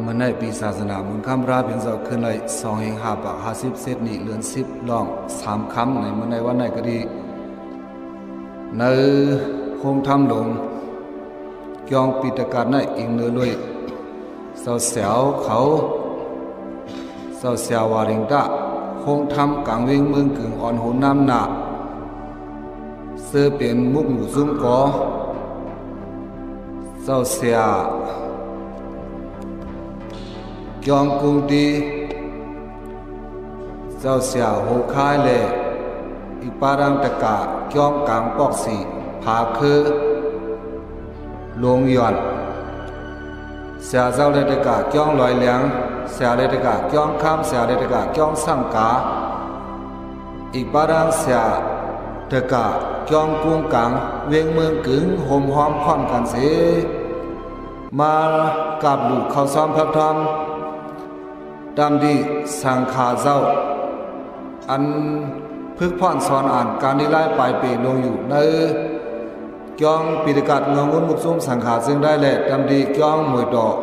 มันในปีศาสนามุนคำราเพียงเจ้าขึ้นเลย250 เซตนี่เลือน10ล่อง3คำในมันในวันไหนก็ดีในโคงทำหลงยองปิตการในอิงเนื้อลุยเสาเสียวเขาเสาเสียววาริงตะโคงทำกลางเวงเมืองกึ่งอ่อนโหน้ำหนาเสื้อเป็นมุกหมูซุ่มกอเสาเสียยองกุงตีเจ้าเสียโหคายเลยอีปารังตะกะยองกลางปอกสีผาคือลงย่อนเสียเจ้าเลยตะกะยองลอยเหลียงเสียเลยตะกะยองข้ามเสียเลยตะกะยองสังกาอีปารังเสียตะกะยองกุงกลางเวียงเมืองกึ่งโหมหอมพร้อมกันเสียมากับลูกเขาซ้อมพักทอมตามที่สังขาเจ้าอันพึกพ่อนสอนอ่านการที่ไล่ปลายปีลงอยู่ในจ้องปิฎกัดเงาวุ้นมุกซุ่มสังขาซึ่งได้แหละตามที่จ้องมวยดอก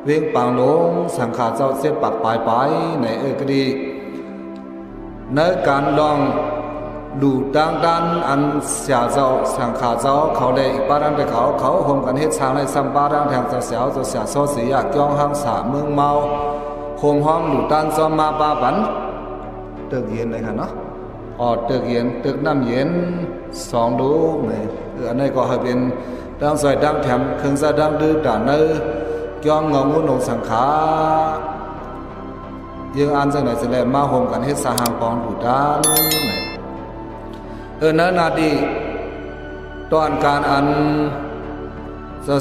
เวียงปางหลงสังขาเจ้าเส้นปักปลายไปในก็ดีในการลองดูดังดันอันเสียเจ้าสังขาเจ้าเขาเลยอีกป้าดังแต่เขาห่มกันเฮ็ดช้างในสัมปาดังแทงเจ้าเสียวเจ้าเสียโซเสียจ้องห้างสาเมืองเมาโฮมห้อมหลุดตันซ้อมมาปาบันตึกเย็นเลยค่ะเนาะตึกเย็นตึกน้ำเย็น2ดูนี่อันนี้ก็ให้เป็นดังสวยดังแถมเครื่องซะดังดื้อตาเนอจ้องเงางูหนงสังขายังอันจังไหนจะแลมาโฮมกันเฮ็ดสหางปองหลุดตันนี่นาดีตอนการอัน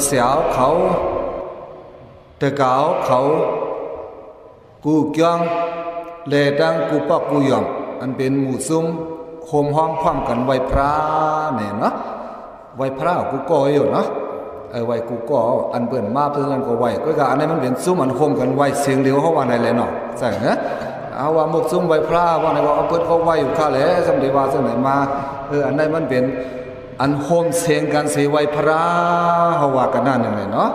เสียวเขาตะเกาเขากูเกียงเลดังกูปอกกูยอมอันเป็นหมู่ซุ้มโฮมห้อมพร้อมกันไว้พระเนี่ยเนาะไว้พระกูก่ออยู่เนาะไว้กูก่ออันเปิ่นมาเพื่อนก็ไว้ก็อันนี้มันเป็นซุ้มอันโฮมกันไว้เสียงเดียวเขาว่าไหนเลยเนาะใช่ฮะเอาว่าหมกซุ้มไว้พระว่าไหนว่าเอาเปิ่นเขาไว้อยู่ข้าแหละสมเด็จว่าจังไหนมาอันนี้มันเป็นอันโฮมเสียงกันเสียไว้พระเขาว่ากันนั่นเลยเนาะ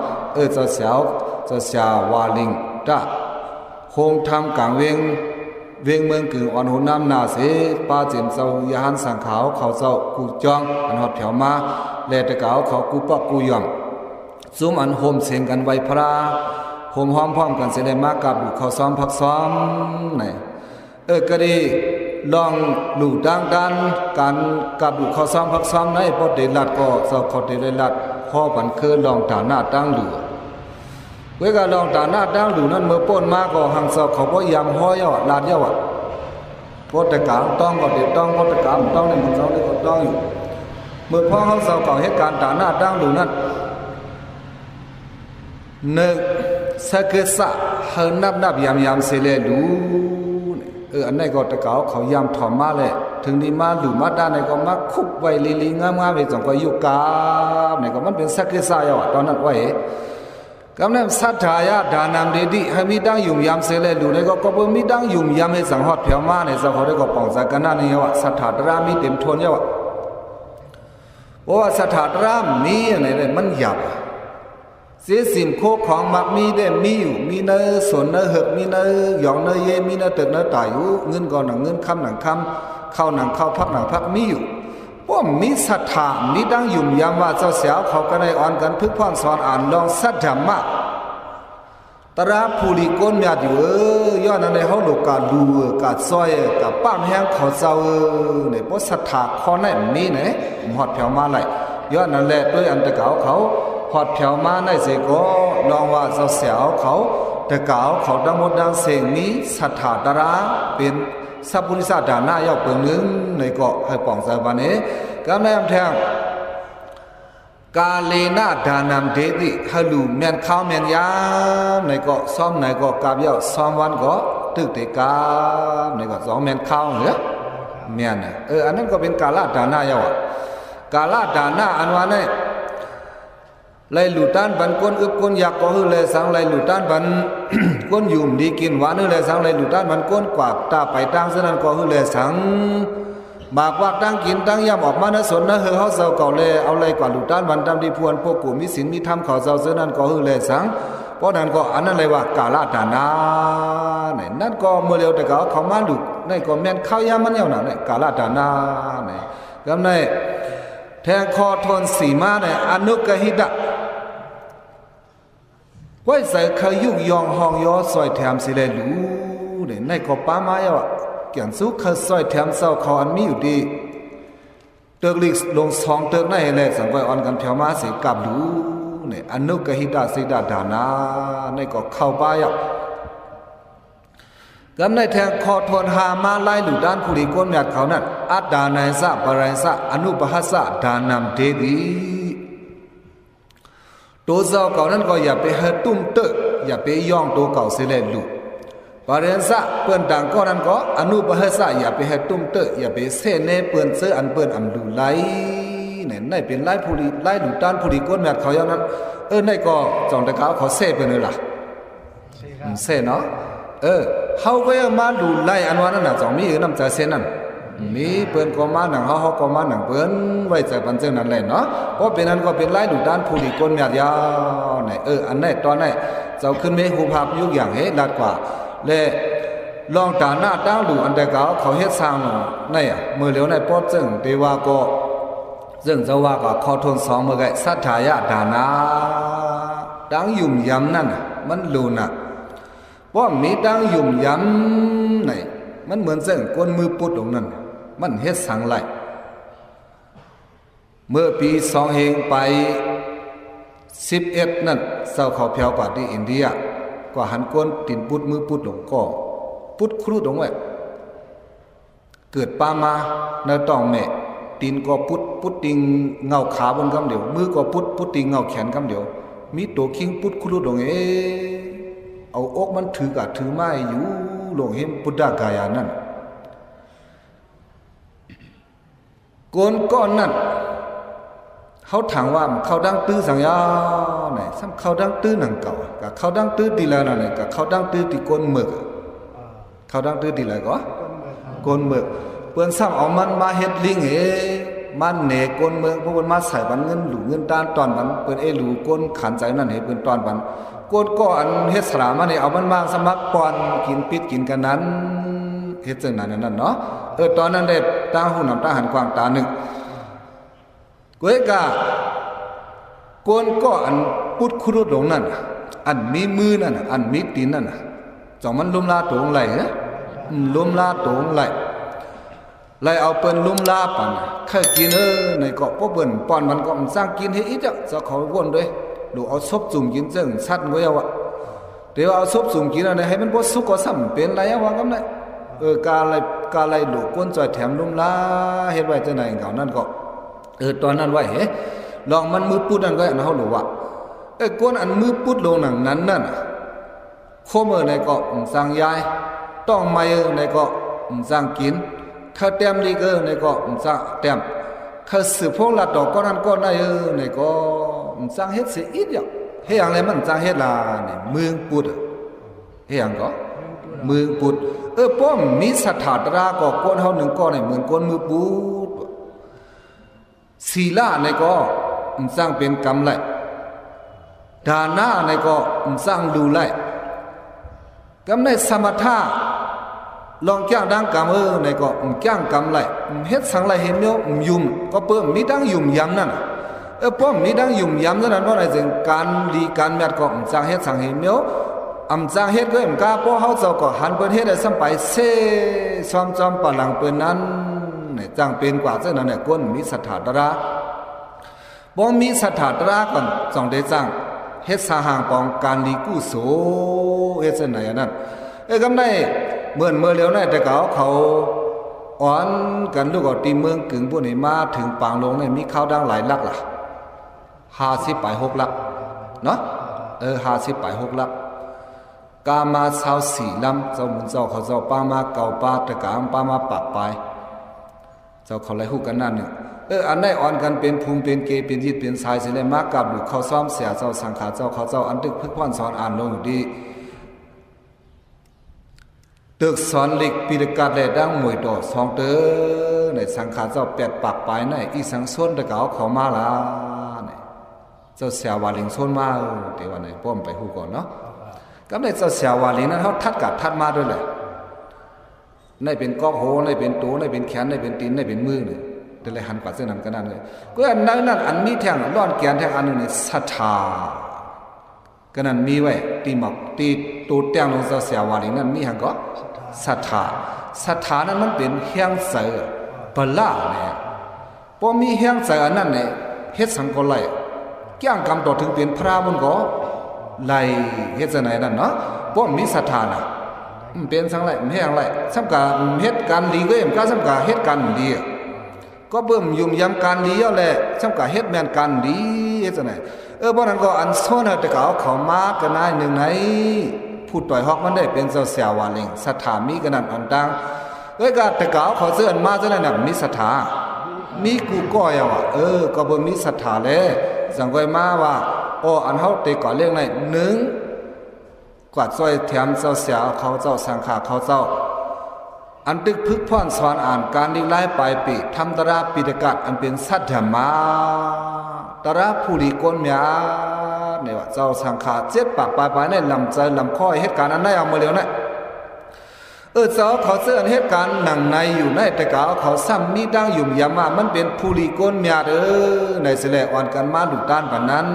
เจ้าเสียววาลิงตะโฮงทำกลางเวียงเมืองกึ่งอ่อนหุนน้ำนาเสป้าเจียมเจ้ายาหันสังขาวเขาเจ้ากูจองอันหอดแถวมาแลตะเกาเขากูปอกกูย่อมซุ้มอันโฮมเสียงกันไว้พระโฮมห้อมพร้อมกันเสด็จมากับลูกเขาซ้อมพักซ้อมไหนก็ดีลองลูกดังดันการกับลูกเขาซ้อมพักซ้อมในพอเดลัดก็เจ้าเขาเดลัดพ่อบันเคยลองฐานะตั้งเหลือเวกาลองตาหน้าดังดูนั้นเมื่อป้นมาก็หังเสาเขาบ่ยำห้อยลาดยาวพอตะกางต้องก็เด็ดต้องพอตะกางต้องในมันเสาได้ก็ต้องอยู่เมื่อพ่อเขาเสาเขาเหตุการณ์ตาหน้าดังดูนั้นนึกสักษะเฮนับยำเสเลดูอันนี้ก็ตะกางเขายำถอมมาเลยถึงดีมาดูมาด้านไหนก็มาคุบไว้ลีงามๆไปจังก็อยู่กาบไหนก็มันเป็นสักษะยาวตอนนั้นไว้กำลังศรัทธายาดานามเดดิให้มีดังยุ่มยามเสเลดูในก็บ่มีดังยุ่มยามให้สังหอดเพียวมาในสังหอดได้ก็ป้องสักกันนั่นนี่ว่าศรัทธาตรามีเต็มทนว่าเพราะว่าศรัทธาตรามีอะไรได้มันหยับเสียสิ่งโคของมักมีได้มีอยู่มีเนอสนเนอเหือกมีเนอหยองเนอเยมีเนอตึกเนอตายอยู่เงินก่อนหนังเงินคำหนังคำเข้าหนังเข้าพักหนังพักมีอยู่ว่ามีศรัทธามีดังยุ่มยามว่าเจ้าเสียวเขาก็ได้อ่อนกันพึกพ่อนสอนอ่านลองสัจธรรมะตราภูริก้นเมียอยู่ย้อนนั้นในเขาโลกาดูกาซอยกับป้ามแห้งเขาเจ้าในเพราะศรัทธาข้อนั้นมีไหนหอดแถวมาไหลย้อนนั้นแหละด้วยอันตะเกาเขาหอดแถวมาในเสก็ลองว่าเจ้าเสียวเขาตะเกาเขาดังหมดดังเสียงนี้ศรัทธาตราเป็นสัพพุริสาดาหน้ายาวเปิงนึงในเกาะให้ป่องใจวันนี้ก็แม่แทงกาเลนาดานามเดดิฮัลูแมนข้าวแมนยามในเกาะซ้อมในเกาะกาบยาวซ้อมวันก็ตึกเตกาในเกาะสองแมนข้าวเหรอแมนอันนั้นก็เป็นกาลาดาหน้ายาวกาลาดาหน้าอันว่าเนี่ยไล่หลุดต้านบันก้นอึบก้นอยากก็คือเลยสังไล่หลุดต้านบันก้นยุ่มดีกินหวานคือเลยสังไล่หลุดต้านบันก้นกวาดตาไปตั้งเส้นนั้นก็คือเลยสังบากว่าตั้งกินตั้งย่ำออกมานะสนนะเฮอเขาเจ้าเก่าเลยเอาเลยกว่าหลุดต้านบันตามที่พวนพวกกูมีศีลมีธรรมเขาเจ้าเส้นนั้นก็คือเลยสัง เพราะนั้นก็อันนั้นเลยว่ากาลดานาเนี่ยนั่นก็เมื่อเร็วแต่ก็เขามาดูนี่ก็แม่นข้าวยามันเอาหน่ะเนี่ยกาลดานาเนี่ยก็ในแทงคอทนสีมาเนี่ยอนุกหิตะไว้ใส่ขยุกยองห้องยอซอยแถมสิเลยรู้เนี่ยในก็ป้ามาอ่ะเกี่ยนสู้ขซอยแถมเศร้าเขาอันมีอยู่ดีเติกลิกลงสองเติกในแหละสังไว้อ่อนกันเพียวมาสิกับรู้เนี่ยอนุกหิตะสิดาดานาในก็เข้าป้ายอ่ะกำในแทงคอทวนหามาไล่หลุด้านผู้ดีก้นหยัดเขานั่นอัตดานัยสะปรัยสะอนุปหัสสะดานำเดดีตัวเจ้าเก่านั้นก็อย่าไปให้ตุ้มเตอะอย่าไปย่องตัวเก่าเสียเลยลูกปรัยสะเปิ้นดังก็นั้นก็อนุปหัสสะอย่าไปให้ตุ้มเตอะอย่าไปเสเนเปิ้นเสืออันเปิ้นอำดูไล่เนี่ยในเป็นไล่ผู้ดีไล่หลุด้านผู้ดีก้นหยัดเขาอย่างนั้นในก็จองตะกาวเขาเสเปิ้นเลยล่ะเสเนาะเฮาก็มาดูไล่อันว่านั่นน่ะจองมีน้ำใจเส้นนั่นมีเปิ้นก็มาหนังเฮาก็มาหนังเปิ้นไว้ใจปันเจ้านั้นแหละเนาะเพราะเป็นนั้นก็เป็นไล่ดูด้านผู้ดีก้นยาวๆเนี่ยอันไหนตอนไหนเจ้าขึ้นไม่ฮู้ภาพยุกอย่างเฮ็ดลัดกว่าและลองตาหน้าตั้งดูอันใดก็เขาเฮ็ดสร้างในมื้อเหลียวในปอดจึงเทวาก็ซึ่งเจ้าว่าก็ขอทนสองมื้อไกสัทธายะดานาดังยุ่มยำนั่นมันลูน่ะว่ามีดังยุ่มยำไหนมันเหมือนเส้นก้นมือปุดตรงนั้นมันเฮ็ดสังไหลเมื่อปี2เฮงไป11นั่นเศร้าเขาเพียวกว่าที่อินเดียกว่าหันก้นตินปุดมือปุดลงก็ปุดครูดลงไว้เกิดปามาในต้องแม่ตีนก็ปุดติงเงาขาบนกำเดียวมือก็ปุดติงเงาแขนกำเดียวมีตัวคิงปุดครูดลงเอาอกมันถือกะถือไม้อยู่หลงเห็นพุทธกายานั่นก้นก้อนนั่นเขาถามว่าเขาดังตื้อสังยาไหนซ้ำเขาดังตื้อหนังเก่ากับเขาดังตื้อตีแล้วนั่นกับเขาดังตื้อตีก้นหมึกเขาดังตื้อตีอะไรก็ก้นหมึกเปิ้นซ้ำเอามันมาเฮ็ดลิงมันเหนก้นเมืองพวกมันมาใส่บันเงินหลูเงินด้านตอนบันเปิ้นหลูก้นขันใจนั่นเปิ้นตอนบันก้นก็อันเฮ็ดสลามาเนี่ยเอามันมาสมัครปอนกินปิดกินกันนั้นเฮ็ดจังนั้นนั่นเนาะตอนนั้นได้ตาหูน้ำตาหันกว้างตาหนึ่งก้อยกะก้นก็อันปุดครุดลงนั่นอันมีมือนั่นอันมีตีนนั่นจองมันลุมลาตรงไหลลุมลาตรงไหลเอาเปิ้นลุมลาปันแค่กินในเกาะพวกเปิ้นปอนมันก็สร้างกินให้อีกจะเขาวนด้วยดูเอาซบจุ่มกินจังสัตว์ก็เอาอ่ะเดี๋ยวเอาซบจุ่มกินอะไรให้มันบ่สุกก็ซ้ำเป็นไรอ่ะว่ากันได้กาอะไรดูก้นจ่อยแถมลุมลาเฮ็ดไว้จังได๋เขานั่นก็ตอนนั้นไว้ลองมันมือปุดนั่นก็อันเฮารู้ว่าก้นอันมือปุดลงนั้นนั่นโคมในก็สร้างยายต้องมาในก็สร้างกินถ้าเต็มดีในก็สร้างเต็มถ้าสืบพวกละดอกก็นั้นก็ได้ในก็สร้างเฮ็ดเสียอีกอย่างเฮ็ดอย่างไรมันสร้างเฮ็ดล่ะนี่เมืองปุดเฮ็ดอย่างก็เมืองปุดป้อมมีสถาตราก็ก้นเฮาหนึ่งก็ในเหมือนก้นมือปุดศีลาในก็สร้างเป็นกรรมไหลดานาในก็สร้างดูไหลกำในสมถะลองจ้างดังกรรมในก็จ้างกรรมไหลเฮ็ดสังไหลเห็นเมียวยุ่มก็เปิ้มมีดังยุ่มยำนั่นป้อมมีดังยุ่มยำนั้นเพราะอะไรจึงการดีการแมดก็สร้างเฮ็ดสังเห็นเมียวสร้างเฮ็ดก็กาป้อเฮาเจ้าก็หันเปิ้นเฮ็ดได้ซ้ำไปเซซ้อมจอมปะหลังเปิ้นนั้นเนี่ยจังเป็นกว่าจังนั้นเนี่ยก้นมีสถาตราบ่มีสถาตราก่อนจองได้จังเฮ็ดสาหางปองการดีกุศลเฮ็ดจังไหนนั่นกำได้เมื่อเหลียวได้แต่เขาอ่อนกันลูกก็ตีเมืองกึ่งพวกนี้มาถึงปางลงเนี่ยมีข้าวดังหลายลักล่ะ50ไป6ลักเนาะ50ไป6ลักกามา24ลำเจ้าหมุนเจ้าเขาเจ้าป้ามาเก่าป้าตะกามป้ามาปากปลายเจ้าเขาไล่ฮู้กันนั่นนึงอันได้อ่อนกันเป็นภูมิเป็นเกเป็นยิดเป็นสายสิเลยมากับลูกเขาซ้อมเสียเจ้าสังขารเจ้าเขาเจ้าอันตึกพึกพรสอนอ่านลงอยู่ดีตึกสอนลิกปีกัดแลดังมวยดอกสองเตอในสังขารเจ้าแปดปากปลายในอีสังส่วนตะเกาเขามาล่ะนี่ เจ้าเสียวาลิงส้นมาเดี๋ยววันไหนป้อมไปฮู้ก่อนเนาะก็ในเจ้าเสียวาลิงนั้นเขาทัดกับทัดมาด้วยแหละในเป็นกอกโหในเป็นตัวในเป็นแขนในเป็นตีนในเป็นมือเนี่ยแต่เลยหันกว่าเส้นนั้นก็นั่นเลยก็อันนั้นอันมีแทงร้อนแกนแทงอันนึงเนี่ยศรัทธาก็นั่นมีไว้ตีหมอกตีตูดแตงลงเจ้าเสียวาลิงนั้นมีหังก็ศรัทธานั้นมันเป็นเฮียงเสือปลาเนี่ยพอมีเฮียงเสือนั่นเนี่ยเฮ็ดสังก็ไล่แก้งกำต่อถึงเป็นพระมันก็ไล่เฮ็ดจะไหนนั่นเนาะพอมีศรัทธาน่ะเป็นสังไล่ไม่อย่างไรสำกาเฮ็ดการดีก็เอ็มก็สำกาเฮ็ดการดีก็เบิ่มยุ่มยำการดีเอาแหละสำกาเฮ็ดแม่นการดีเฮ็ดจะไหนบ่นั้นก็อันซ้อนแต่ก็เอาเข้ามากันนายหนึ่งไหนพูดต่อยฮอกมันได้เป็นเจ้าเสียวาลิงศรัทธามีกันนั่นอันต่างก็แต่ก็เอาเขาเสื้ออันมาจังนั้นน่ะมีศรัทธามีกูก็อย่าว่าก็บ่มีศรัทธาแลสังเวยมาว่าอันเฮาแต่ก็เรื่องไหน1กว่าซอยแถมเจ้าเสียเขาเจ้าสังฆาเขาเจ้าอันตึกพึกพรสอนอ่านการดีไล่ปลายปีทำตราปิฎกัดอันเป็นสัจธรรมาตราผู้ดีก้นเมียเนี่ยว่าเจ้าสังฆาเจ็ดปากปลายในลำใจลำข้อเหตุการณ์อันไหนเอามาเร็วนะเจ้าเขาเสื้อเหตุการณ์หนังในอยู่ในแต่กาเขาซ้ำมีดังยุ่มยามามันเป็นผู้ดีก้นเมียในเสลอ่อนกันมาดุด้านปานนั้น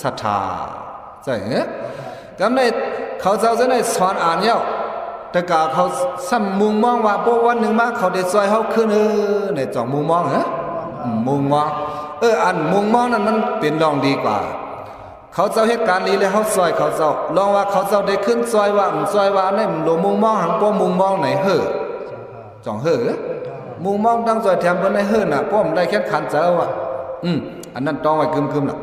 ศรัทธาใช่เหรอกำในเขาเจ้าจะได้สอนอ่านเย้าแต่กาเขาซ้ำมุงมองว่าพวกวันหนึ่งมาเขาได้ซอยเขาขึ้นในจ่องมุงมองเหรอมุงมองอันมุงมองนั้นมันเป็นรองดีกว่าเขาเจ้าเหตุการณ์นี้เลยเขาซอยเขาเจ้าลองว่าเขาเจ้าได้ขึ้นซอยว่าเนี่ยหลวงมุงมองหังพวกมุงมองไหนจ่องมุงมองตั้งซอยแถมบนในน่ะพวกมันได้แค่ขันเจ้าอ่ะอันนั้นต้องไว้กึมๆล่ะ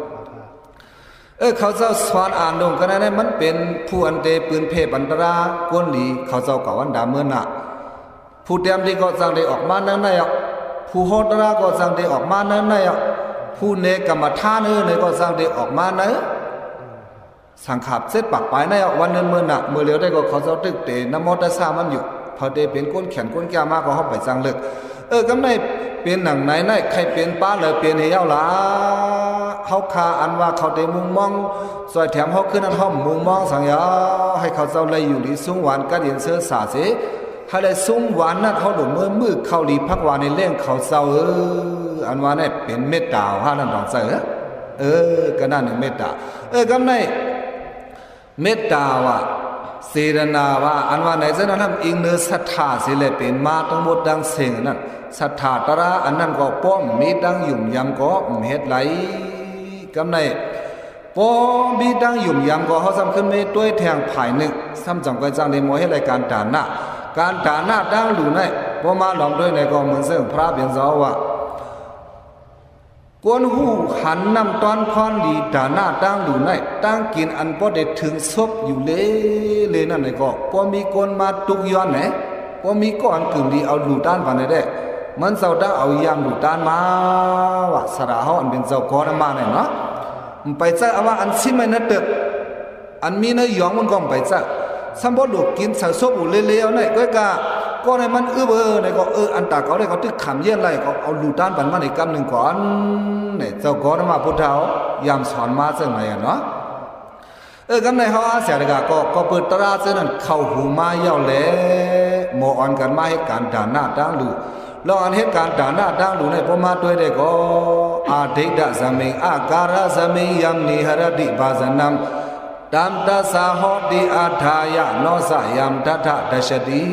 เขาเจ้าสอนอ่านลงกันนั้นมันเป็นผู้อันเตปืนเพบันตรากวนหลีเขาเจ้าก่อวันดาเมื่อน่ะผู้เตรียมดีก็สั่งได้ออกมานั่นได้ผู้โหตราก็สั่งได้ออกมานั่นได้ผู้เนกรรมฐานเนี่ยก็สั่งได้ออกมานะสังขับเสร็จปากไปในวันนั้นเมื่อน่ะเมื่อเลี้ยวได้ก็เขาเจ้าตึกเตนโมตัสสะมันอยู่พอเตเป็นก้นแขนก้นแก้วมากก็เขาไปสั่งเลิกกำในเป็นหนังไหนใครเป็นป้าเลยเป็นเหี้ยวล่ะเขาคาอันว่าเขาได้มุงมองซอยแถมเขาขึ้นนั้นเขามุงมองสังยาให้เขาเจ้าเลยอยู่ดีสูงหวานกัดเย็นเสื้อสาเสให้เลยสูงหวานนั้นเขาหลุดมือเขาดีพักวานในเล่งเขาเจ้าอันว่าเนี่ยเป็นเมตตาฮะนั่นดองเสือก็นั่นหนึ่งเมตตากำในเมตตาว่าเสรนาว่าอันว่าไหนจะนั้นอิงเนื้อศรัทธาสิเลยเป็นมาทั้งหมดดังเสียงนั้นศรัทธาตระอันนั้นก็ป้อมมีดังยุ่มยำก็เฮ็ดไหลกำในป้อมมีดังยุ่มยำก็เขาสำคัญไม่ตัวแทงภายหนึ่งซ้ำจังไปจังในมวยให้รายการด่านหน้าดังหลู่ในพอมาหลอมด้วยในก็เหมือนซึ่งพระเบียงเจ้าว่ากวนหูหันนำตอนพรดีด่านหน้าดังหลู่ในตั้งกินอันพอได้ถึงศพอยู่เลยนั่นในก็พอมีคนมาตุกย้อนไหนพอมีก้อนกึ่งดีเอาหลู่ด้านผ่านได้มันเจ้าดังเอายามหลู่ด้านมาว่าสระเขาอันเป็นเจ้าก้อนมาเนี่ยเนาะไปเจ้าว่าอันซิไม่นัดเด็กอันมีเนื้อยองมันก็ไปเจ้าสัมบูรณ์ลูกกินใส่ซบอยู่เลี้ยวๆเนี่ยก็ในมันในก็อันตาเขาได้เขาตึกขำเยี่ยนไรเขาเอาหลู่ด้านผ่านมาในกำหนึ่งก่อนเนี่ยเจ้าก้อนมาพุทธเจ้ายามสอนมาเจ้าไหนเนาะกำในเขาอาเสียเลยก็เปิดตราเจ้านั้นเข้าหูมาเย่าแหล่โมอ่อนกันมาให้การด่านหน้าดังหลู่ลองอันเหตุการณ์ด่านหน้าดังหลู่ในพอมาด้วยได้ก็อาเดดะสมิงอาการะสมิงยามนิหรดิบาสนัมตามตาสาหอดีอาทายะโนสยามทัทะดัชดี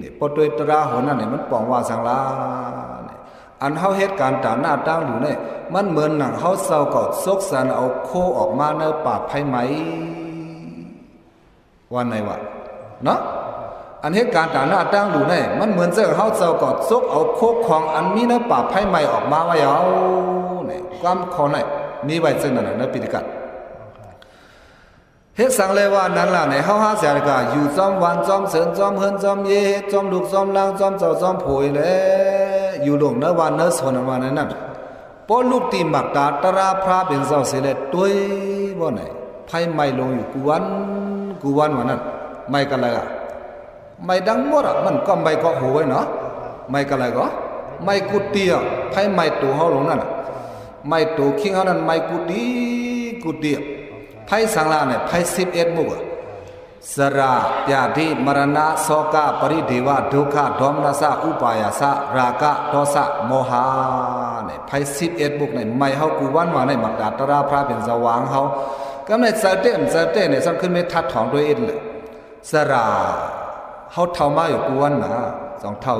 นี่พอด้วยตราหัวนั่นเนี่ยมันป้องว่าสังลาอันเฮาเหตุการณ์ด่านหน้าดังหลู่เนี่ยมันเหมือนหนังเฮาเศร้าก็ซกสันเอาโคออกมาในป่าไผ่ไหมวันไหนวะเนาะอันเหตุการณ์ด่านหน้าดังหลู่เนี่ยมันเหมือนเจ้าเฮาเศร้าก็ซกเอาโคของอันมีในป่าไผ่ไหมออกมาไว้เอาเนี่ยความขอเนี่ยมีไว้ซึ่งนั่นในปิฎกัดเฮ็ดสังเลยว่านั้นล่ะในเฮาหาเสียก็อยู่จอมวันจอมเสริญจอมเฮินจอมเยจอมลูกจอมลางจอมเจ้าจอมโผยแลอยู่ลงเนวันเนสวนวันนั้นพอลูกตีมักตาตราพระเป็นเจ้าเสิเลตุยบ่ไหนไผไม่ลงอยู่กูวันวันนั้นไม่กันเลยไม่ดังหมดมันก็ไม่ก็หูไว้เนาะไม่กันเลยก็ไม่กุฏิไผไม่ตัวเฮาลงนั่น ไม่ตัวคิงเขานั้นไม่กูดีกูเดียบไพ่สังลาเนี่ยไพ่11 มุกสระยาธิมรณะโสกะปริเทวะทุกขะโทมนัสสะอุปายาสะราคะโทสะโมหะเนี่ยไพ่11 มุกเนี่ยไม่เขากูวันมาในมักดาตราพระเป็นสว่างเขาก็ในเสด็จเนี่ยสังขึ้นไม่ทัดถองด้วยเอ็นเลยสระเขาเท่ามาอยู่กูวันนะ2 เท่า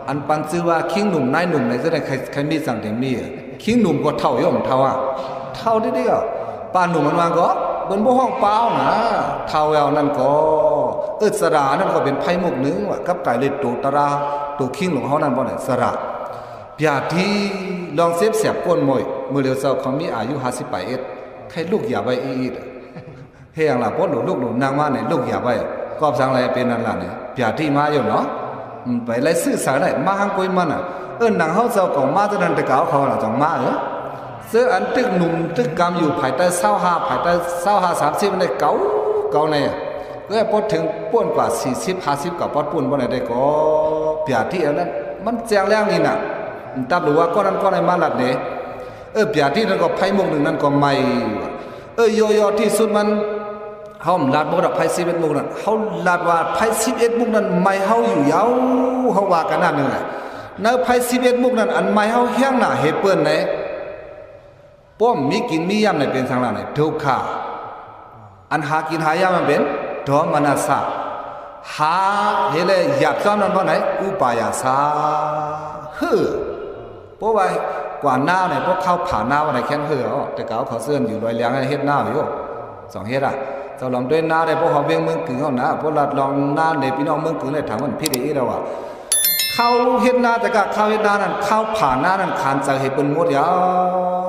อันปันชื่อว่าคิงหนุ่มนายหนุ่มในจะได้ใครมีสั่งถึงมีคิงหนุ่มก็เท่าย่อมเท่าเท่าได้ก็ป้าหนุ่มมันมาก็บนบ่ห้องเปล่านะเท่าเอานั่นก็สระนั่นก็เป็นไพ่มุกนึงว่ากับไก่เลยตัวตราตัวคิงหลวงเขานั่นบ่เนี่ยสระยาที่ลองเสียบก้นมวยมือเร็วเศร้าเขามีอายุ58ใครลูกอย่าไปอีดเฮียงล่ะพ่อหนูลูกหนูนางว่าเนี่ยลูกอย่าไปกอบสังอะไรเป็นนั่นล่ะเนี่ยยาที่มาอยู่เนาะไปไล่ซื้อสารได้มาหังกุยมันนางเฮาเจ้าของมาจะนั่นตะเกาเขาล่ะจังมาเสื้ออันตึกหนุ่มตึกกำอยู่ภายใต้25ภายใต้25 30มันได้เก่าในก็พอถึงป่วนกว่า40 50กับปอดป่วนบ่ได้ก็เปียที่อันนั้นมันแจงแรงนี่น่ะตับหรือว่าก้อนนั้นก้อนไหนมาลัดเนี่ยเปียที่นั่นก็ไพ่มุกหนึ่งนั่นก็ไม่โยที่สุดมันเขาลาดบ่ดอกไพ่11 มุกนั่นเขาลาดว่าไพ่11 มุกนั้นไม่เฮาอยู่ยาวเขาว่ากันนั่นนึงในไพ่11 มุกนั้นอันไม่เฮาเฮียงหน้าเฮ็ดเปิ้นไหนป้อมมีกินมียามในเป็นทางล่างไหนทุกข์อันหากินหายามมันเป็นโทมนัสสะหาเฮเลยหยับซ้อมนั้นบ่ไหนอุปายาสาเพราะว่ากว่าหน้าเนี่ยพวกเข้าผ่าหน้าวันไหนแค่แต่เก่าเขาเสื้ออยู่ลอยเลี้ยงให้เฮ็ดหน้าอยู่2 เฮ็ดเจ้าลองด้วยหน้าได้พวกเขาเวียงเมืองกึ่งเขานะพวกเราลองหน้าในพี่น้องเมืองกึ่งได้ถามมันพี่ดีแล้วว่าเข้าเฮ็ดหน้าแต่ก็เข้าเฮ็ดหน้านั้นเข้าผ่าหน้านั้นคานใจให้เปิ้นหมดยา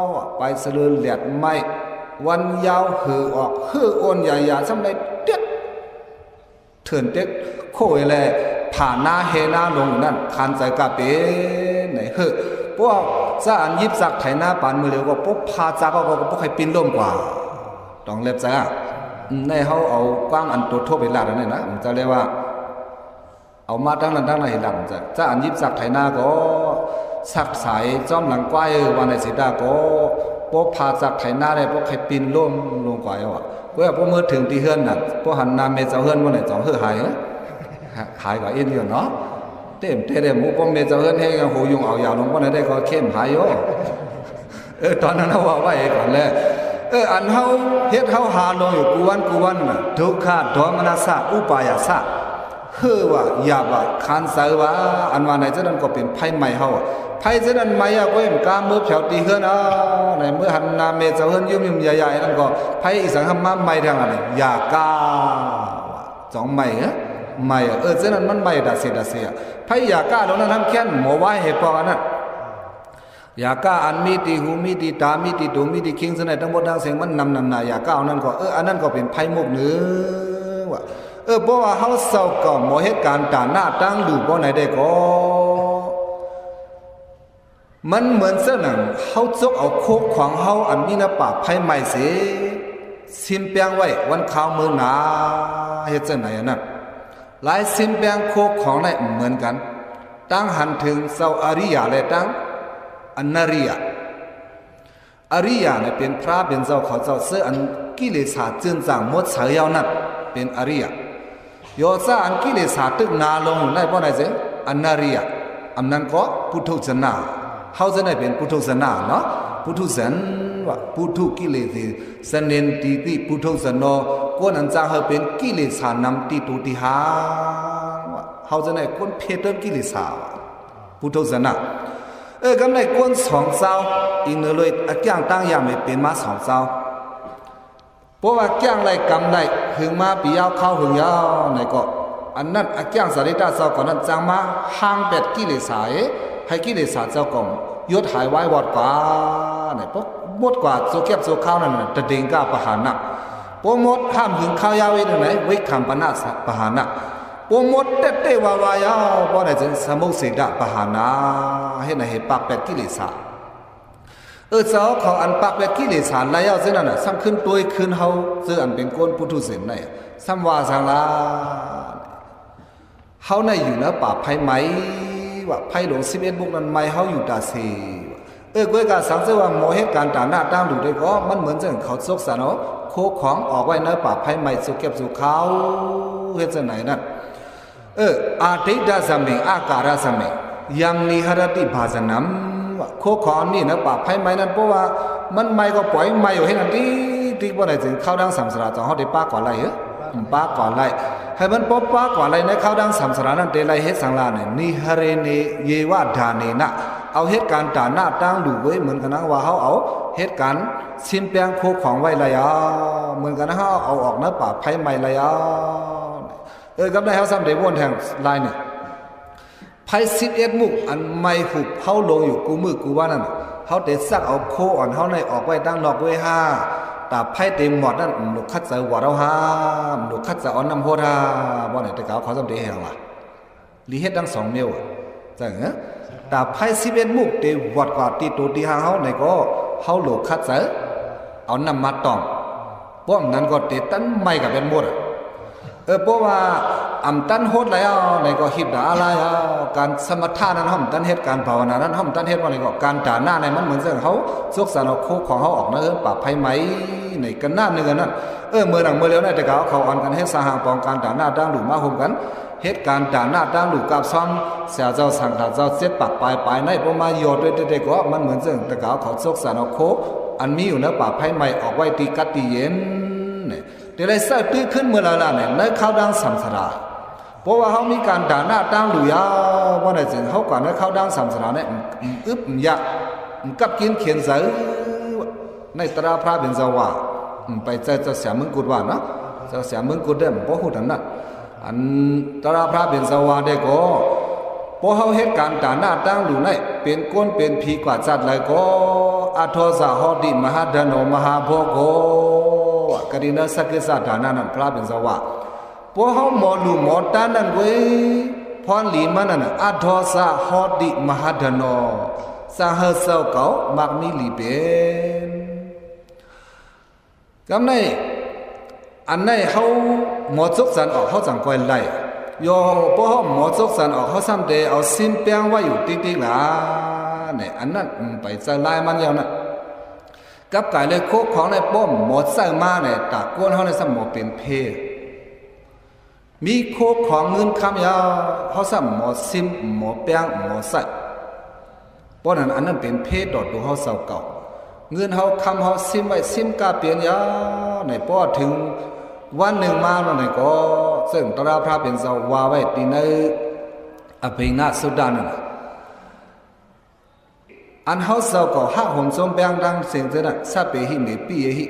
วไปสะลือเหลียดไม่วันยาวออกโอนใหญ่ๆสำได้เด็ดเถินเด็กโคยแลผ่าหน้าเฮหน้าลงนั่นคานใจก็เป็นไหนพวกซะอันยิบสักไถหน้าปานมือเร็วก็ปุ๊บพาจากก็พวกใครปีนล่มกว่าต้องเล็บจ้ะในเขาเอากว้างอันตัวโทษไปลาดนั่นนะมันจะเรียกว่าเอามาตั้งนั้นเห็นหลังจะอันยิบสักไถหน้าก็สักสายจ้อมหลังกว้ายวันไหนสิดาก็ปุ๊บพาจากไถหน้าได้พวกใครปีนล่มลงกว่าก็พวกมือถึงที่เฮือนน่ะพวกหันนาเมเจ้าเฮือนวันไหนจ้องหายกว่าเอ็นอยู่เนาะเต็มหมูป้อมเมเจ้าเฮือนให้หูยุงเอายาวลงวันไหนได้ก็เข้มหายตอนนั้นว่าไว้ก่อนเลยอันเฮาเฮ็ดเฮาหาลงอยู่กูวันทุกขะโทมนัสสะอุปายาสะว่าหยาบคันใส่ว่าอันว่าไหนจะนั้นก็เป็นไพ่ใหม่เฮาไพ่จะนั้นใหม่ก็เห็นกามือแผวตีเฮือนในเมื่อหันนาเมเจ้าเฮือนยุ่มใหญ่ๆนั่นก็ไพ่อีสังหมาใหม่ทางอะไรอย่ากา2 ใหม่ใหม่จะนั้นมันใหม่ดาเสียไพ่อย่ากาลงนั้นทำแค่นหมอไว้ให้พอนั้นอยากก้าอันมีตีหูมีตีตามีตีดูมีตีคิงสนัยทั้งหมดทั้งเสียงมันนำหนาอยากก้านั่นก็อันนั้นก็เป็นไพ่มุกเนื้อว่าเพราะว่าเขาเศร้าก็หมอเหตุการณ์ต่างหน้าตั้งดูบ่ไหนได้ก็มันเหมือนเส้นหนังเขาจกเอาโคกขวางเขาอันมีหน้าปากไพ่ใหม่เสียซิมเปียงไว้วันข้าวมือหนาเหตุเส้นไหนนั่นหลายซิมเปียงโคกของได้เหมือนกันตั้งหันถึงเศร้าอริยะเลยตั้งอันนริยะเนี่ยเป็นพระเป็นเจ้าเขาเจ้าเสื้ออันกิเลสาจึงจางหมดเสียนั่นเป็นอริยะโยซาอันกิเลสาตึกนาลงได้เพราะไหนเสียอันนริยะอันนั้นก็พุทธุชนะเขาจะได้เป็นพุทธุชนะเนาะพุทธุสันว่าพุทธุกิเลสสันเนนตีติพุทธุสันโนก็นั้นจะให้เป็นกิเลสานำติตุติหาว่าเขาจะได้คนเพศกิเลสาพุทธุชนะกำไรก้น2 เจ้าอีกเลยแก้งตั้งยามไม่เป็นมา2 เจ้าเพราะว่าแก้งไรกำไรหึงมาปียาวเข้าหึงยาวไหนก็อันนั้นแก้งสาริตาเจ้าก่อนนั้นจังมาห่างเป็ดกิเลสายให้กิเลสาเจ้าก่อนยศหายไว้วอดกว่าไหนเพราะหมดกว่าโซเก็บโซข้าวนั่นตะเดงก้าปะหานะเพราะหมดห้ามหึงข้าวยาวไว้ตรงไหนไว้คำปนาปะหานะปมดเตวาวายาบ่ได้จังสมุสิดะปหานาเฮ็ดให้ปากเป็ดกิเลสาเจ้าเขาอันปากเป็ดกิเลสาแล้วจังนั้นน่ะซ้ำขึ้นตัวขึ้นเฮาซึ่งอันเป็นก้นพุทธุเสนได้ซ้ำว่าสังลาเฮาในอยู่นะป่าไผไหมว่าไผหลวง11 บุกนั้นไหมเฮาอยู่ตาเซ ก้อยกาสังเสว่าโมเหตุการณ์ต่างหน้าตั้งดูได้ก็มันเหมือนจังเขาซกสะเนาะโคของออกไว้ในป่าไผ่ใหม่สุเก็บสุเขาเฮ็ดจังไหนนั่นอาทิตย์สมิงอาการสมิงยังนิหรติภาสนัมโคของนี่นะป่าไผ่ใหม่นั้นเพราะว่ามันไม่ก็ปล่อยไม่อยู่ให้นั่นที่บ่ได้ถึงเข้าดังสัมสราจอเฮาได้ป้าก่อนไล่ป้าก่อนไล่ให้มันปป้าก่อนไล่ในเข้าดังสัมสรานั้นเตไล่เฮ็ดสังลาเนี่ยนิหเรเนเยวะดาเนนะเอาเหตุการณ์ตาหน้าตั้งดูไว้เหมือนกันนะว่าเฮาเอาเหตุการณ์สิ้นแปลงโคของไว้ละยาเหมือนกันนะเฮาเอาออกนะป่าไผ่ใหม่ละยากับได้เฮาซ้ำได้วนแทงลายเนี่ยไผ่11มุกอันไม่หุบเฮาลงอยู่กูมือกูว่านั่นเฮาได้ซักเอาโคอ่อนเฮาในออกไว้ตั้งนอกไว้ห้าตาไพ่เต็มหมดนั่นลูกคัดใส่หัวเราห้ามลูกคัดใส่อ้อนน้ำโพธาบ่ไหนแต่เขาซ้ำได้เฮงล่ะลีเฮ็ดทั้ง2เมียวจังตาไพ่11มุกเตวัดกว่าตีตัวตีหางเฮาในก็เฮาลูกคัดใส่เอาน้ำมาตองพวกนั้นก็เตตันไม่กับเป็นหมดเพราะว่าอำตันโหดแล้วในก็ฮิบดาอะไรการสมถะนั้นห้อมตันเฮ็ดการภาวนานั้นห้อมตันเฮ็ดว่าในก็การด่าหน้าในมันเหมือนเรื่องเขาสุกสานเอาโคของเขาออกนะปราบภัยไหมในกันหน้านึงนั่นเมื่อหนังเมื่อเลี้ยวในแต่เขาอ่อนกันเฮ็ดสหางปองการด่าหน้าดังหลุมาห่มกันเหตุการณ์ด่าหน้าดังหลุกับซ้อมเสียเจ้าสังฆาเจ้าเจ็ดปากปลายในประมาณโยดด้วยก็มันเหมือนเรื่องแต่เขาสุกสานเอาโคอันมีอยู่นะปราบภัยไหมออกไว้ตีกัดตีเย็นเนี่ยเดี๋ยวได้เสตื้อขึ้นเมื่อไรล่ะเนี่ยในข้าวดังสัมสราเพราะว่าเขามีการด่าหน้าตั้งหลุยาว่าในสิ่งเขาก่อนในข้าวดังสัมสราเนี่ยอึบยักกับกินเขียนเสือในตราพระเป็นเจ้าว่าไปเจอเสียมึงกุดว่านะเจ้าเสียมึงกุดเด้เพราะหูดังนั้นอันตราพระเป็นเจ้าว่าได้ก็เพราะเขาเหตุการณ์ด่าหน้าตั้งหลุในเป็นก้นเป็นผีกว่าจัดเลยก็อัทโทสะหอดิมหาดโนมหาโภโกกรินาสักษาฐานานันพระเป็นสวะพวกเขาหมอลูหมอตานันเว้ยพรลีมันนั่นอัทโทสะหอดิมหาดโนสหเสาเก่ามักมีลีเป็นกำในอันในเขาหมอจุกสันออกเขาจังก้อยไล่โยพวกเขาหมอจุกสันออกเขาซ้ำเดเอาซิมเปียงไว้อยู่ติ๊กๆล่ะเนี่ยอันนั้นไปจะไล่มันยาวน่ะกับกายเลยโคกของในป้อมหมดใส่มาเนี่ยตากวนเขาในสมองเป็นเพมีโคกของเงินคำยาวเขาสมหมดซิมหมดแป้งหมดใส่เพราะนั้นอันนั้นเป็นเพดอดตัวเขาเศร้าเก่าเงินเขาคำเขาซิมไว้ซิมกาเปลี่ยนยาในป้อถึงวันหนึ่งมาแล้วในก็ซึ่งตราพระเป็นเจ้าว่าไว้ตีในอภินาสุดานั่นอันเขาเศร้าก็หักหงสมแบงดังเสียงเท่านั้นสัพเพหิเมปีเยหิ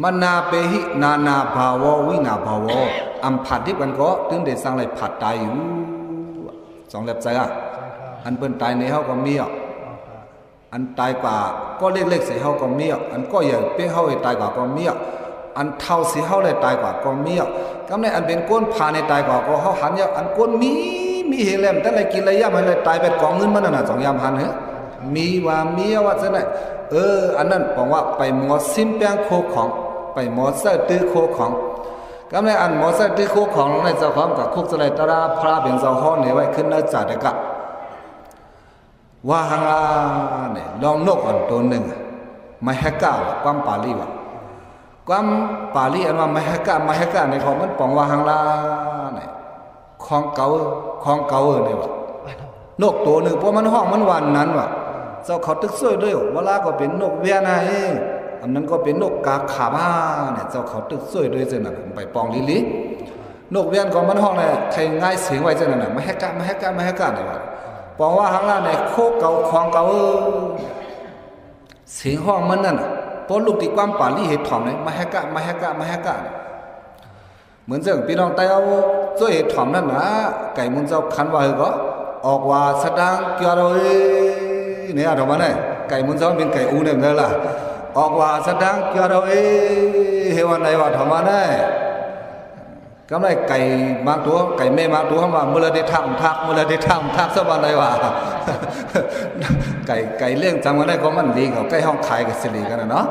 มนาเปหินานาภาวะวินาภาวะอันผัดที่มันก็ถึงได้สร้างอะไรผัดตายอยู่สองเล็บใจอันเปิ้นตายในเขาก็มีอันตายกว่าก็เล็กๆเสียเขาก็มีอันก็ใหญ่เปี้ยเขาตายกว่าก็มีอันเท่าเสียเขาเลยตายกว่าก็มีก็ในอันเป็นก้นพาในตายกว่าก็เขาหันยาอันก้นมีเห็นแล้วแต่อะไรกินอะไรยามอะไรตายไปกองเงินมันน่ะสองยามหันเหรอมีว่ามีว่าจะไหนอันนั้นบอกว่าไปหมอซิมแปงโคของไปหมอเสตื้อโคของก็ในอันหมอเสตื้อโคของในเจ้าของกับคุกจะไรตราพระเป็นเจ้าห้องเนี่ยไว้ขึ้นในจ่าเด็กะว่าหังลาเนี่ยลองนกอันตัวหนึ่งไม่ให้ก้าวความปาลีวะความปาลีอันว่าไม่ให้ก้าวในของมันปองว่าหังลาเนี่ยของเก่าเนี่ยวะนกตัวหนึ่งเพราะมันห้องมันวันนั้นวะเจ้าเขาตึกสวยด้วยเวลาก็เป็นนกเวียนไงอันนั้นก็เป็นนกกาขาบ้าเนี่ยเจ้าเขาตึกสวยด้วยเจ้านั่นไปปองลินกเวียนของมันห้องเนี่ยใครง่ายเสียงไว้เจ้านั่นไม่ให้ก้าวเนี่ยวะปองว่าข้างล่างเนี่ยโคเก่าของเก่าเสียงห้องมันนั่นเพราะลูกที่ความป่าลี่เหตุถ่อมเนี่ยไม่ให้ก้าวเหมือนเจ้าพี่น้องไต้เอาช่วยเหตุถ่อมนั่นนะไก่มุนเจ้าคันว่าก็ออกว่าสะดังเกี่ยวเนี่ยถูกไหมเนี่ยไก่มุนเจ้าเป็นไก่อูเนี่ยเหมือนล่ะออกว่าสะดังเกี่ยวเฮวันไหนว่าถูกไหมเนี่ยก็ไม่ไก่มาตัวไก่แม่มาตัวเขาว่าเมื่อได้ทำทักสักวันไหนว่าไก่เลี้ยงจำกันได้ก็มันดีเขาใกล้ห้องขายกับสิริกันนะเนาะ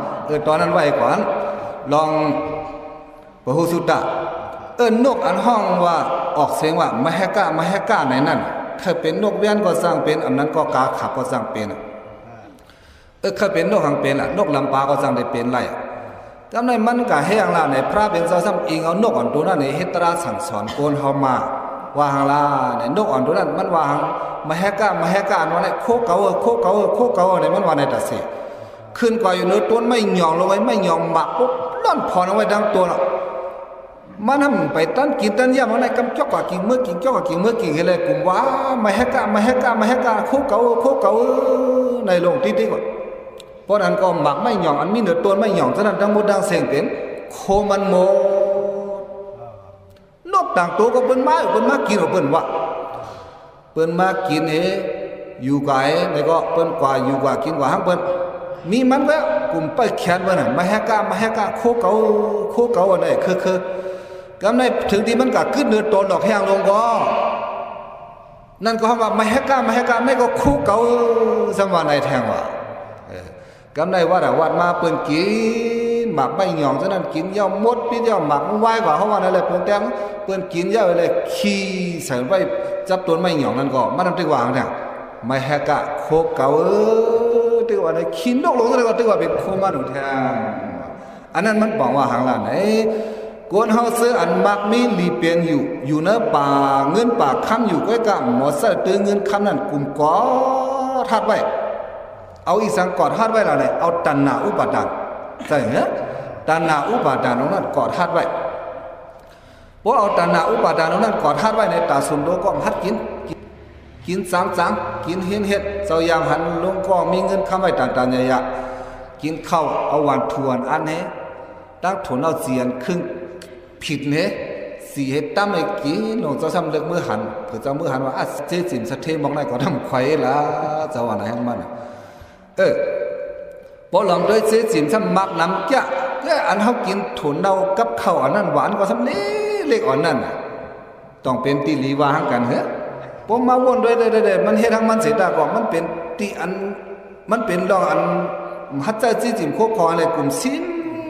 ตอนนั้นไว้ก่อนลองพระหูสุตตะนกอันห้องว่าออกเสียงว่าไม่ให้กล้าไหนนั่นถ้าเป็นนกเวียนก็สร้างเป็นอันนั้นก็กาขับก็สร้างเป็น เคยเป็นนกหังเป็นล่ะนกลำปาก็จังได้เป็นไรจำในมันก็แห้งละในพระเป็นเจ้าซ้ำอิงเอานกอ่อนตัวนั้นในเฮตราสั่งสอนโกนเฮามาว่าหังละในนกอ่อนตัวนั้นมันว่าหังมาแฮกะอันว่าในโคเกาในมันว่าในตัดเสขึ้นกว่าอยู่เนื้อต้นไม่หย่องลงไว้ไม่หย่องหมักปุ๊บล่อนพอนเอาไว้ดังตัวเนาะมันทำไปตั้นกินตั้นย่ำมันในกำจอกกว่ากินเมื่อกินจอกกว่ากินเมื่อกินอะไรกลุ่มว่ามาแฮกะโคเกาในลงติ๊กๆว่าเพราะนั้นก็หมักไม่หย่องอันมีเนื้อตัวไม่หย่องฉะนั้นทั้งหมดดังเสียงเป็นโคมันโมนกต่างตัวก็เปิ้นมากินเปิ้นว่าเปิ้นมากินอยู่ไกลในก็เปิ้นกว่าอยู่กว่ากินกว่าหังเปิ้นมีมันก็กลุ่มไปแขนเปิ้นน่ะมาแฮกะโคเกาอันนี้คือกำในถึงที่มันก็ขึ้นเนื้อตัวดอกแห้งลงก็นั่นก็ว่ามาแฮกะในก็โคเกาสมว่าในแทงว่ากำได้ว่าแต่วัดมาเปิ้นกินหมักใบหย่องฉะนั้นกินย่อมมดพี่ย่อมหมักไว้กว่าเขาว่านั่นแหละเปิ้นแต้มเปิ้นกินย่อเลยขี้ใส่ไว้จับต้นไม้หย่องนั่นก็มันตึกว่าเนี่ยไม่แฮกะโคเกาตึกว่าได้ขี้นกลงแล้วก็ตึกว่าเป็นโคมาดูแท้อันนั้นมันบอกว่าหางล่ะไหนกวนเฮาซื้ออันมักมีลีเปียนอยู่ในป่าเงินป่าค้ำอยู่ใกล้กับหมอเสอตื้อเงินค้ำนั่นกลุ่มก่อทัดไว้เอาอีสังกอดฮาดไว้แล้วเนี่ยเอาตัณหาอุปาทานใช่ไหมตัณหาอุปาทานตรงนั้นกอดฮาดไว้เพราะเอาตัณหาอุปาทานตรงนั้นกอดฮาดไว้ในตาสุนโดก็ฮัดกินจังกินเฮ็ดเจ้ายามหันลงก็มีเงินค้ำไว้ต่างๆใหญ่ๆกินข้าวเอาหวานทวนอันนี้ตั้งถนเอาเจียนครึ่งผิดเนี่ยสีเฮ็ดตั้มไอ้กินหลวงเจ้าซ้ำเลือกมือหันเผื่อเจ้ามือหันว่าเจ๊จิมสะเทมองได้ก็ทำไข่ละเจ้าว่าไหนของมันพอลองด้วยเสียจิมซ้ำมักน้ำจ้ะก็อันเขากินถุนเอากับข้าวอันนั้นหวานกว่าซ้ำนี้เล็กอ่อนนั่นต้องเป็นตีลีวาหังกันเหรอผมมาวนด้วยมันเฮ็ดทั้งมันเสียดายก่อนมันเป็นตีอันมันเป็นรองอันฮัตเจ้าจีจิมโคคออะไรกลุ่มซิม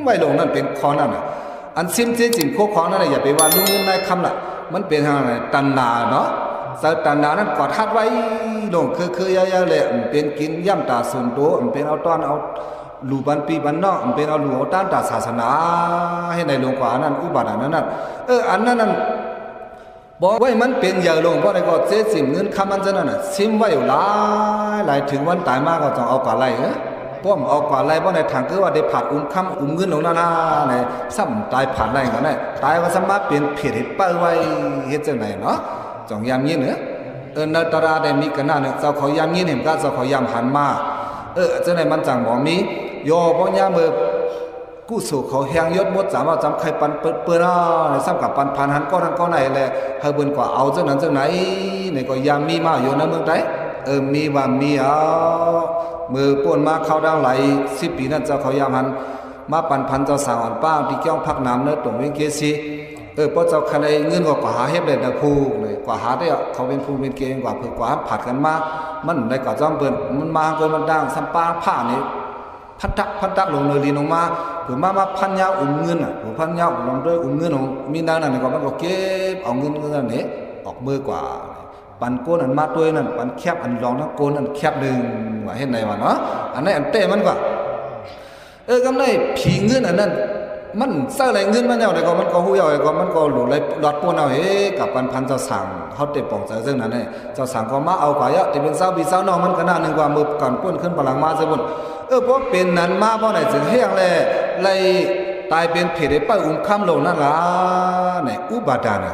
ไว้ลงนั่นเป็นคอนั่นอันซิมจีจิมโคคอนั่นอย่าไปว่าลุงเงินนายคำละมันเป็นทางไหนตันนาเนาะสายตันนานั้นกอดทัดไว้ลงคือยาวๆเลยเป็นกินย่ำตาส่วนโตเป็นเอาต้อนเอาลูบันปีบันนอกเป็นเอาลูเอาต้านตาศาสนาให้ในหลวงกว่านั้นอุบัตินั้นอันนั้นบอกไว้มันเป็นอย่างลงเพราะในก็เจ๊สิมเงินคำมันจะนั่นซิมไว้อยู่หลายถึงวันตายมากก็ต้องเอากว่าไรป้อมเอากว่าไรเพราะในทางคือว่าได้ผัดคำเงินลงนาในซ้ำตายผ่านไรกันได้ตายว่าสามารถเปลี่ยนเพียรเป้าไว้เฮ็ดจังไหนเนาะจงยามนี้เนอะนาตราได้มีกันหน้าเนี่ยเจ้าเขายามนี้เห็นก็เจ้าเขายามหันมาจังไหนมันจังบอกมีโยบ่ยามกู้สู่เขาแหงยศมดสามารถจำใครปันเปิ้นในซ้ำกับปันพันหันก้อนนั้นก้อนไหนแหละเฮาเบิ่นกว่าเอาจังนั้นจังไหนนี่ก็ยามมีมาอยู่ในเมืองใดมีว่ามีเอามือป่นมาเข้าดังไหล10 ปีนั้นเจ้าเขายามหันมาปันพันเจ้าสาวอันป้าที่เกี่ยวพักน้ำเนื้อตรงเวงเกซีเพราะเจ้าคันไอ้เงินกว่าหาเฮ็ดได้นะผู้เลยกว่าหาได้เขาเป็นผู้เป็นเกงกว่าเพิ่นกว่าผัดกันมามันได้ก็จ้อมเปิ้นมันมาเกินมันดังสัมปาผ้านี่พัดตักลงเลยลีลงมาเพิ่นมาพันยาวเงินผู้พันยาวลงด้วยเงินของมีนางนั่นก็มันก็เก็บเอาเงินนั่นนี่ออกมือกว่าปันโกนอันมาตัวนั่นปันแคบอันรองทั้งโกนอันแคบนึงว่าเฮ็ดได้ว่าเนาะอันนั้นอันเต้มันก็กำไรผีเงินอันนั้นมันเสื้ออะไรเงินมันเอาแต่ก็มันก็หูยเอาก็มันก็หลุดเลยหลอดปนเอากับพันเจ้าสั่งเขาเตะป่องเจ้านั้นเจ้าสั่งก็มาเอากว่าแต่เป็นสาวบีสาวน้องมันก็น่านึงกว่ามือก่อนป้นขึ้นพลังมาซะพุ่นเพราะเป็นนั้นมาเพราะไหนจึงแห้งแลเลยตายเป็นเพศได้ป้าคำลงนั่นล่ะในอุบาทาน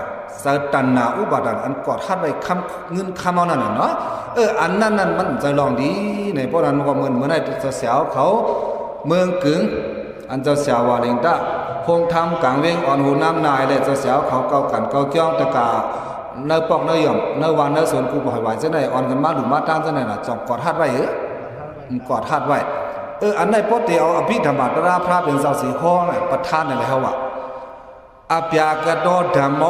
สตันนาอุบาทานอันกอดทัดไว้คำเงินคำเอานั่นเนาะอันนั้นมันจะลองดีในเพราะนั้นมันก็เหมือนได้จะเสียวเขาเมืองกึ่งอันเจ้าเสียวว่าลิงตาพงทำกลางเวงอ่อนหูน้ำนายเลยเจ้าเสียวเขาเก่ากันเก่าเกี้ยวตะกาเนื้อปอกเนื้อย่อมเนื้อวานเนื้อสวนกูบ่อยไหวจะไหนอ่อนกันมาหรือมาตั้งจะไหนน่ะจองกอดทัดไว้กอดทัดไว้อันไหนพอเตียวอภิธรรมตราพระเป็นสาวสีห้องประธานอะไรเขาว่าอภิยากโตธรรม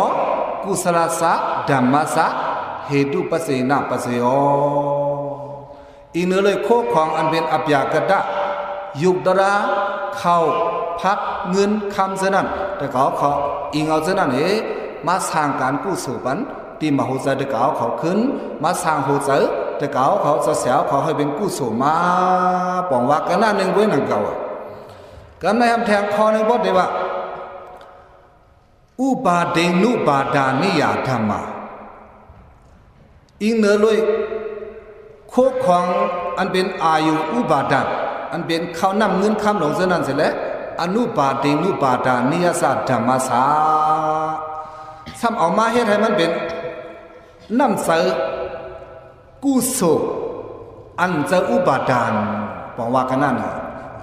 กุศลสะธรรมสะเหตุปัสสินาปัสสิโออีเนื้อเลยโคของอันเป็นอภิยากตะยุกตราเข้าพักเงินคำเท่านั้นแต่เขาอิงเอาเท่านั้นมาสร้างการกู้สู่ปันที่มโหสถเขาขึ้นมาสร้างโหสถ แต่เก่าเขาจะเสียวเขาให้เป็นกู้โสมาปองว่ากันหน้าหนึ่งไว้หนังเก่ากันในคำแทงคอในบทเดียวว่าอุบาเดนุบาดานิยาธรรมาอิงเนอเลยโคของอันเป็นอายุอุบาดาอันเป็นเขานำเงินคำหลงเสนันเสร็จแล้วอนุบาเดนุบาดานิยาสาธรรมาสาซ้ำเอามาเฮ็ดให้มันเป็นน้ำเสือกุศลอันจะอุบาดานบอกว่ากันนั่น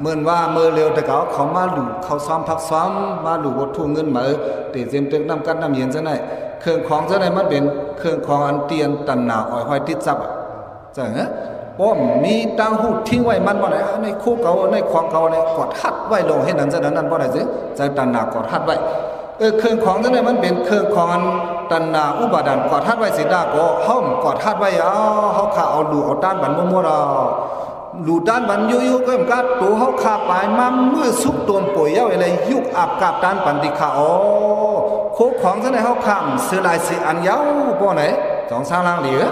เหมือนว่าเมื่อเร็วแต่เขามาหลู่เขาซ้อมพักซ้อมมาหลู่วัตถุเงินมาเตะเต็มเต็มน้ำกันน้ำเย็นซะหน่อยเครื่องของซะหน่อยมันเป็นเครื่องของอันเตียนตันหนาอ้อยห้อยติดจับจังเหรอป้อมมีตังหูทิ้งไว้มันบ่ไหนในคู่เก่าในของเก่าในกอดหัดไว้ลงให้นั่นซะนั้นบ่ไหนสิใจตันหนากอดหัดไว้เครื่องของซะหน่อยมันเป็นเครื่องของตันหนาอุบาดานกอดหัดไว้สิดาก็ห้อมกอดหัดไว้เขาขาเอาหลู่เอาต้านบันมั่วๆเราหลู่ด้านบันยุก็มันก็ตัวเขาขาไปมาเมื่อสุกตัวป่วยเย้าอะไรยุกอับกับด้านปันติขาโคของซะหน่อยเขาขำเสือลายสีอันเย้าบ่ไหนสองสามล่างเหลือ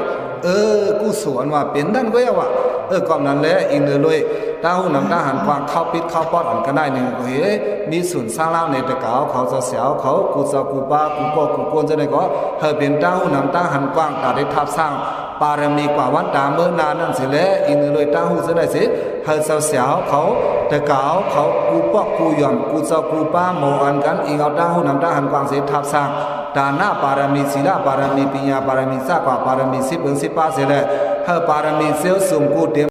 กูสวนว่าเป็นด้านก็ยังว่าก่อนนั้นแหละอินเลยตาหูน้ำตาหันควางเข้าปิดเข้าปอดอันก็ได้หนึ่งเฮ้ยมีส่วนสร้างเล่าในแต่เก่าเขาจะเสียวเขากูจะกูป้ากูก็กูกวนจะได้ก็เธอเป็นตาหูน้ำตาหันกว้างตาได้ทับสร้างปารมีกว่าวันตาเมื่อนานนั่นสิแหละอินเลยตาหูจะได้สิเธอจะเสียวเขาแต่เก่าเขากูปอกกูย่อมกูจะกูป้าโมอันกันอิงเอาตาหูน้ำตาหันกว้างเสียทับสร้างดานาปารมีศีลปารมีปัญญาปารมีสักว่าปารมี10 18เสียแหละเธอปารมีเสียวสูงกูเต